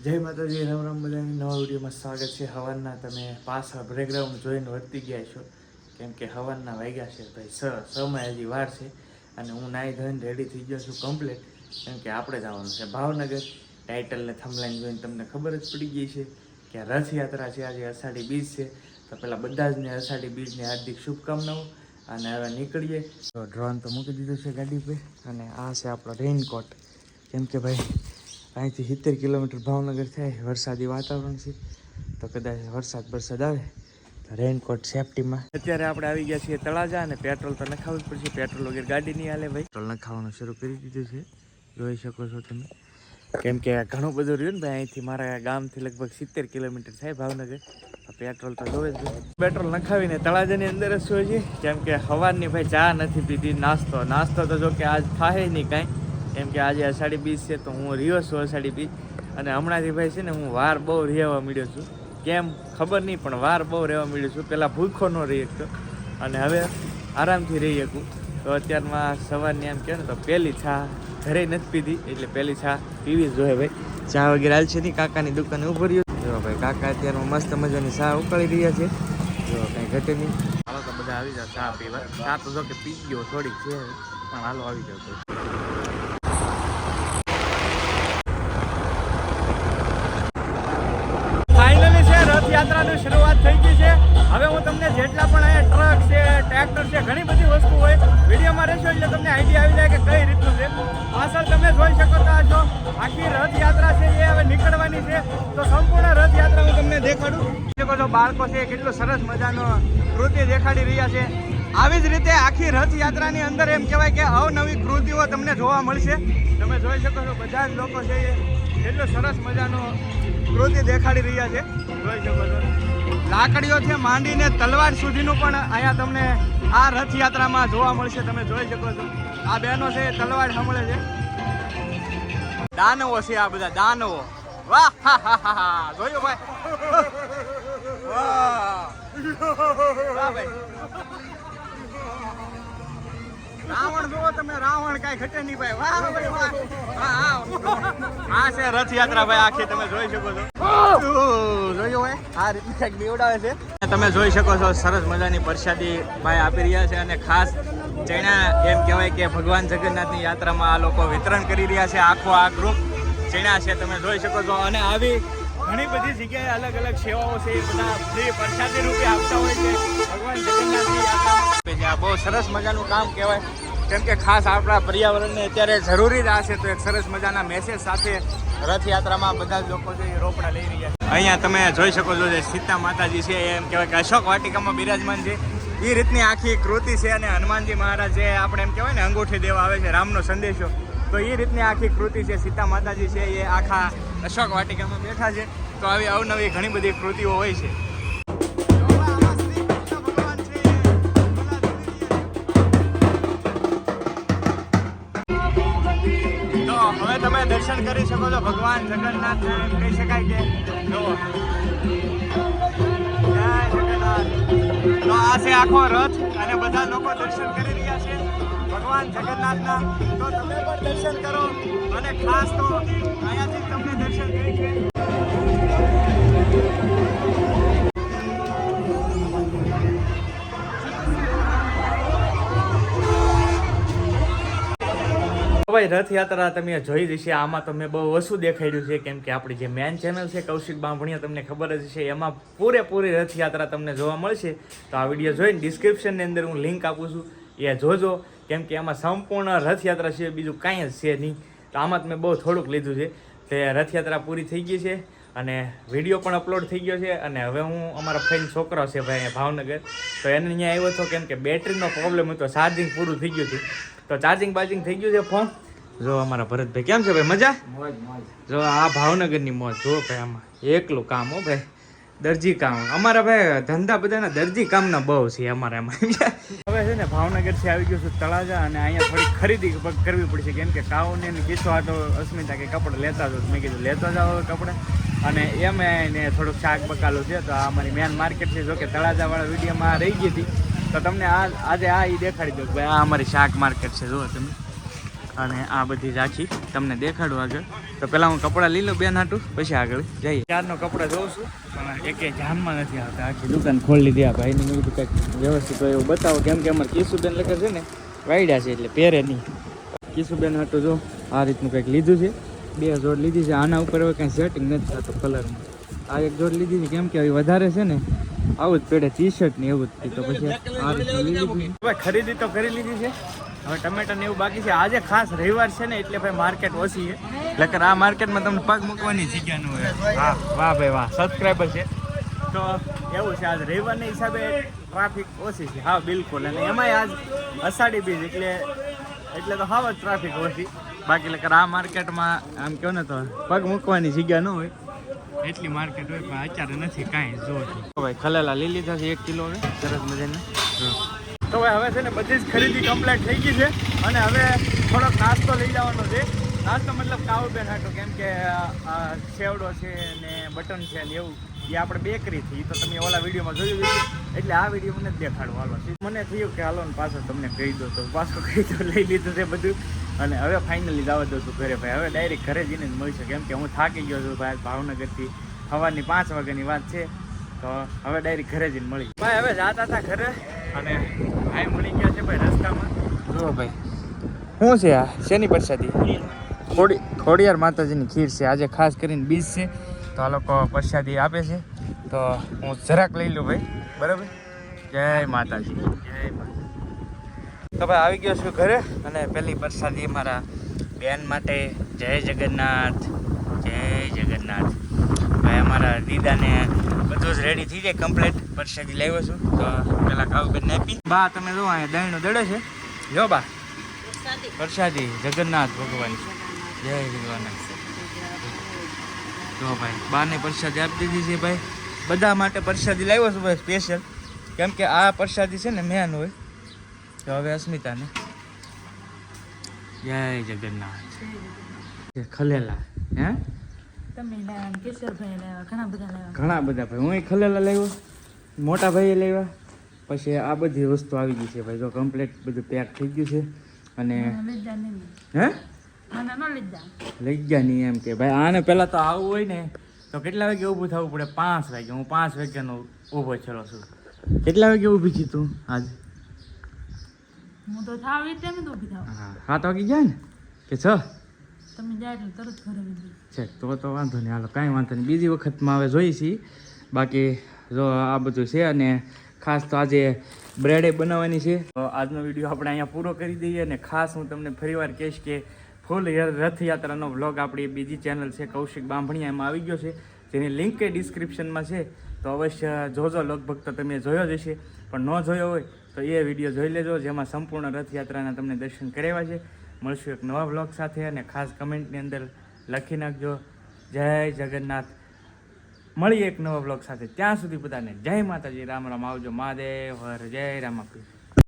જય માતાજી, રામ રામ બધાની નવા વિડીયોમાં સ્વાગત છે. હવારના તમે પાછળ બ્રેકગ્રાઉન્ડ જોઈને વર્તી ગયા છો, કેમ કે હવારના વાગ્યા છે ભાઈ સમય હજી વાર છે. અને હું નાહી ધોઈને રેડી થઈ ગયો છું કમ્પ્લીટ, કેમ કે આપણે જવાનું છે ભાવનગર. ટાઇટલને થંબલાઈન જોઈને તમને ખબર જ પડી ગઈ છે કે રથયાત્રા છે, આજે અષાઢી બીજ છે. તો પહેલાં બધા જ ને અષાઢી બીજની હાર્દિક શુભકામનાઓ. અને હવે નીકળીએ. તો ડ્રોન તો મૂકી દીધું છે ગાડી પર, અને આ છે આપણો રેઇનકોટ, કેમ કે ભાઈ અહીંથી 70 કિલોમીટર ભાવનગર થાય. વરસાદી વાતાવરણ છે, તો કદાચ વરસાદ આવે તો રેઇનકોટ સેફટીમાં. અત્યારે આપણે આવી ગયા છીએ તળાજા, અને પેટ્રોલ તો નખાવવું જ પડશે. પેટ્રોલ વગર ગાડી નહીં હાલે ભાઈ. પેટ્રોલ નખાવવાનું શરૂ કરી દીધું છે, જોઈ શકો છો તમે. કેમ કે ઘણું બધું રહ્યું ને ભાઈ, અહીંથી મારા ગામથી લગભગ 70 કિલોમીટર થાય ભાવનગર. તો પેટ્રોલ તો જોવે જ. પેટ્રોલ નખાવીને તળાજાની અંદર જ શું છે, કેમ કે સવારની ભાઈ ચા નથી પીધી. નાસ્તો તો જો કે આજ થાય નહીં કાંઈ, કેમ કે આજે અષાઢી બીજ છે. તો હું રહ્યો છું અષાઢી બીજ, અને હમણાંથી ભાઈ છે ને હું વાર બહુ રહેવા મળ્યો છું. કેમ ખબર નહીં, પણ વાર બહુ રહેવા મળ્યો છું. પહેલાં ભૂખો ન રહી શકતો, અને હવે આરામથી રહી શકું. તો અત્યારમાં સવારની એમ કહે ને તો પહેલી ચા ઘરે નથી પીધી, એટલે પહેલી ચા પીવી જ જોઈએ ભાઈ. ચા વગેરે હાલ છે નહીં. કાકાની દુકાને ઉભો રહ્યો. જો ભાઈ કાકા અત્યારમાં મસ્ત મજાની ચા ઉકાળી રહ્યા છે. જો કાંઈ ઘટે નહીં. હાલો તો બધા આવી જાવ ચા પીવા. ચા તો જો કે પી ગયો થોડીક છે, પણ હાલો આવી જાવ તો. રથયાત્રાની શરૂઆત થઈ ગઈ છે. હવે હું તમને જેટલા પણ અહીંયા ટ્રક છે, ટ્રેક્ટર છે, ઘણી બધી વસ્તુ હોય, વિડીયોમાં રહેશો એટલે તમને આઈડિયા આવી જાય કે કઈ રીતનું છે. પાછળ તમે જોઈ શકો છો આખી રથયાત્રા છે એ હવે નીકળવાની છે. તો સંપૂર્ણ રથયાત્રા હું તમને દેખાડું શકો છો. બાળકો છે કેટલું સરસ મજાનો કૃત્ય દેખાડી રહ્યા છે. આવી જ રીતે આખી રથયાત્રાની અંદર એમ કહેવાય કે અવનવી કૃતિઓ તમને જોવા મળશે. તમે જોઈ શકો છો બધા જ લોકો છે એ કેટલું સરસ મજાનો કૃતિ દેખાડી રહ્યા છે. જોઈ શકો છો લાકડીઓથી માંડીને તલવાર સુધીનું પણ અહીંયા તમને આ રથયાત્રામાં જોવા મળશે. તમે જોઈ શકો છો આ બહેનો છે તલવાર સાંભળે છે. દાનવો છે આ બધા દાનવો. વાહ જોયું ભાઈ, વાહ ભાઈ. રાવણ જોવો તમે, રાવણ કાંઈ ઘટે નહીં ભાઈ. વાહ ભાઈ વાહ. આ છે રથયાત્રા ભાઈ આખી, તમે જોઈ શકો છો. જોયું ભાઈ આ રીતની કંઈક બીવડાવે છે. તમે જોઈ શકો છો સરસ મજાની પ્રસાદી ભાઈ આપી રહ્યા છે. અને ખાસ ચણા એમ કહેવાય કે ભગવાન જગન્નાથની યાત્રામાં આ લોકો વિતરણ કરી રહ્યા છે. આખો આ ગ્રુપ ચણા છે, તમે જોઈ શકો છો. અને આવી ઘણી બધી જગ્યાએ અલગ અલગ સેવાઓ છે, એ બધા ફ્રી પ્રસાદી રૂપે આપતા હોય છે ભગવાન જગન્નાથની યાત્રામાં. બહુ સરસ મજાનું કામ કહેવાય, કેમ કે ખાસ આપણા પર્યાવરણને અત્યારે જરૂરી જ આ છે. તો એક સરસ મજાના મેસેજ સાથે રથયાત્રામાં બધા જ લોકો છે એ રોપડા લઈ રહ્યા છે. અહીંયા તમે જોઈ શકો છો જે સીતા માતાજી છે એમ કહેવાય કે અશોક વાટિકામાં બિરાજમાન છે. એ રીતની આખી કૃતિ છે. અને હનુમાનજી મહારાજ જે આપણે એમ કહેવાય ને અંગૂઠી દેવા આવે છે, રામનો સંદેશો, તો એ રીતની આખી કૃતિ છે. સીતા માતાજી છે એ આખા અશોક વાટિકામાં બેઠા છે. તો આવી અવનવી ઘણી બધી કૃતિઓ હોય છે. હવે તમે દર્શન કરી શકો છો ભગવાન જગન્નાથ. કહી શકાય કે જુઓ જય જગન્નાથ. તો આ છે આખો રથ, અને બધા લોકો દર્શન કરી રહ્યા છે ભગવાન જગન્નાથના. તો તમે પણ દર્શન કરો, અને ખાસ તો અહીંયાથી તમને દર્શન કરી છે. ભાઈ રથયાત્રા તમે જોઈ જશે. આમાં તો મેં બહુ ઓછું દેખાડ્યું છે, કેમ કે આપણી જે મેન ચેનલ છે કૌશિક બાંભણિયા, તમને ખબર જ છે, એમાં પૂરેપૂરી રથયાત્રા તમને જોવા મળશે. તો આ વિડીયો જોઈને ડિસ્ક્રિપ્શનની અંદર હું લિંક આપું છું, એ જોજો. કેમ કે એમાં સંપૂર્ણ રથયાત્રા છે, બીજું કાંઈ જ છે નહીં. તો આમાં મેં બહુ થોડુંક લીધું છે. તે રથયાત્રા પૂરી થઈ ગઈ છે, અને વિડીયો પણ અપલોડ થઈ ગયો છે. અને હવે હું અમારા ફ્રેન્ડ છોકરો છે ભાઈ અહીંયા ભાવનગર, તો એને અહીંયા આવ્યો હતો, કેમ કે બેટરીનો પ્રોબ્લેમ હતો, ચાર્જિંગ પૂરું થઈ ગયું હતું. તો ચાર્જિંગ થઈ ગયું છે ફોન. જો અમારા ભરતભાઈ કેમ છે ભાઈ, મજા? જો આ ભાવનગરની મોજ જો ભાઈ. આમાં એકલું કામ હો ભાઈ, દરજી કામ. અમારા ભાઈ ધંધા બધાના દરજી કામના બહુ છે અમારે એમાં. હવે છે ને ભાવનગરથી આવી ગયું છું તળાજા, અને અહીંયા થોડી ખરીદી કરવી પડશે, કેમ કે કાઉને કીધો આ તો અસ્મિતા કે કપડાં લેતા જાઓ. મેં કીધું લેતા જાઓ કપડાં. અને એમ એને થોડુંક શાક બકાલું છે. તો આ અમારી મેન માર્કેટ છે. જો કે તળાજાવાળા વિડીયોમાં રહી ગઈ હતી, તો તમને આજે આ એ દેખાડી દઉં ભાઈ. આ અમારી શાક માર્કેટ છે, જુઓ તમે. અને આ બધી રાખી તમને દેખાડું આગળ. તો પહેલાં હું કપડાં લઈ લઉં બેન હાટું, પછી આગળ જઈએ. ચારનો કપડાં જોઉં છું પણ એકે ધ્યાનમાં નથી આવતા. આખી દુકાન ખોલી લીધી આ ભાઈને. મેં કીધું કંઈક વ્યવસ્થિત હોય એવું બતાવો, કેમ કે અમારે કિશુબેન લખે છે ને વાયડા છે એટલે પહેરે નહીં. કિશુબેન હાટું જો આ રીતનું કંઈક લીધું છે. 2 જોડ લીધી છે. આના ઉપર હવે કંઈ સેટિંગ નથી થતું કલરમાં. આ એક જોડ લીધી છે કેમ કે હવે વધારે છે ને આવું જ પેડે ટી-શર્ટ ને એવું જ. તો પછી આ રીતનું લીધી છે. ખરીદી તો કરી લીધી છે. હવે ટમેટા ને એવું બાકી છે. આજે ખાસ રવિવાર છે ને એટલે ભાઈ માર્કેટ ઓછી છે. એટલે આ માર્કેટમાં તમને પગ મૂકવાની જગ્યા ન હોય. હા વાહ ભાઈ વાહ, સબસ્ક્રાઈબર છે તો એવું છે. આજ રવિવારના હિસાબે ટ્રાફિક ઓછી છે. હા બિલકુલ. અને એમાંય આજ અષાઢી બીજ એટલે તો હાવ જ ટ્રાફિક ઓછી. બાકી એટલે આ માર્કેટમાં આમ કહો ને તો પગ મૂકવાની જગ્યા ન હોય એટલી માર્કેટ હોય, પણ અત્યારે નથી કાંઈ. જો ભાઈ ખલેલા લઈ લીધા છે 1 કિલો. હવે સરસ મજાના. તો ભાઈ હવે છે ને બધી જ ખરીદી કમ્પ્લીટ થઈ ગઈ છે અને હવે થોડોક નાસ્તો લઈ જવાનો છે. નાસ્તો મતલબ કાવુબેન હાટો, કેમ કે સેવડો છે ને બટન છે ને એવું એ આપણે બેકરીથી. તો તમે ઓલા વિડીયોમાં જોયું છે એટલે આ વિડીયો મને જ દેખાડવા હાલો. મને થયું કે હાલો ને પાછો તમને કહી દો, તો પાછો કહી દો. લઈ લીધું છે બધું અને હવે ફાઇનલી જવા દઉં છું ઘરે ભાઈ. હવે ડાયરેક્ટ ઘરે જઈને જ મળશે, કેમ કે હું થાકી ગયો છું ભાઈ. ભાવનગરથી સવારની 5 વાગ્યાની વાત છે. તો હવે ડાયરેક્ટ ઘરે જઈને મળી ભાઈ. હવે જાતા હતા ઘરે અને ભાઈ મળી ગયા છે ભાઈ રસ્તામાં. જુઓ ભાઈ શું છે આ, શેની પ્રસાદી? ખોડિયાર માતાજીની ખીર છે. આજે ખાસ કરીને બીજ છે તો આ લોકો પ્રસાદી આપે છે. તો હું જરાક લઈ લઉં ભાઈ, બરાબર? જય માતાજી, જય માતા. તો ભાઈ આવી ગયો છું ઘરે અને પહેલી પ્રસાદી મારા બેન માટે. જય જગન્નાથ, જય જગન્નાથ. ભાઈ અમારા દીદાને બધું જ રેડી થઈ જાય કમ્પ્લીટ. પ્રસાદી લાવ્યો છું તો પેલા કાવુબેનને આપી. બા તમે જો અહીંયા દહીંનો દડો છે, જો બા પ્રસાદી જગન્નાથ ભગવાન, જય જગન્નાથ. જો ભાઈ બાને પ્રસાદી આપી દીધી છે ભાઈ. બધા માટે પ્રસાદી લાવ્યો છું ભાઈ સ્પેશિયલ, કેમ કે આ પ્રસાદી છે ને મેન હોય. તો હવે અસ્મિતાને જય જગન્નાથ. ખલેલા હે ઘણા બધા ભાઈ. હું ખલેલા લાવ્યો, મોટા ભાઈએ લાવ્યા. પછી આ બધી વસ્તુ આવી ગઈ છે ભાઈ. જો કમ્પ્લીટ બધું પેક થઈ ગયું છે. અને હે લઈ ગયા નહીં એમ કે ભાઈ. આને પહેલા તો આવું હોય ને તો કેટલા વાગે ઊભું થવું પડે? 5 વાગે. હું 5 વાગ્યાનો ઊભો થયેલો છું. કેટલા વાગે ઊભી छी તું આજ? હું તો થાવ એટલે મેં તો ઊભી થાવ. હા 7 વાગે ગયા ને કે 6? તમે જાય એટલે તરત ઘરે આવી છે તો વાંધો નહીં. હાલો કાંઈ વાંધો નહીં, બીજી વખતમાં હવે જોઈ છીએ. બાકી જો આ બધું છે. અને ખાસ તો આજે બ્રેડે બનાવવાની છે. તો આજનો વિડીયો આપણે અહીંયા પૂરો કરી દઈએ. અને ખાસ હું તમને ફરીવાર કહીશ કે ફૂલ રથયાત્રાનો વ્લોગ આપણી બીજી ચેનલ છે કૌશિક બાંભણિયા, એમાં આવી ગયો છે, જેની લિંક એ ડિસ્ક્રિપ્શનમાં છે. તો અવશ્ય જોજો. લગભગ તો તમે જોયો જ હશે, પણ ન જોયો હોય તો એ વિડીયો જોઈ લેજો, જેમાં સંપૂર્ણ રથયાત્રાના તમને દર્શન કરાવ્યા છે. મળશું એક નવા વ્લોગ સાથે. અને ખાસ કમેન્ટની અંદર લખી નાખજો જય જગન્નાથ. મળીએ એક નવા વ્લોગ સાથે. ત્યાં સુધી બધાને જય માતાજી, રામ રામ. આવજો. મહાદેવ હર, જય રામાપીર.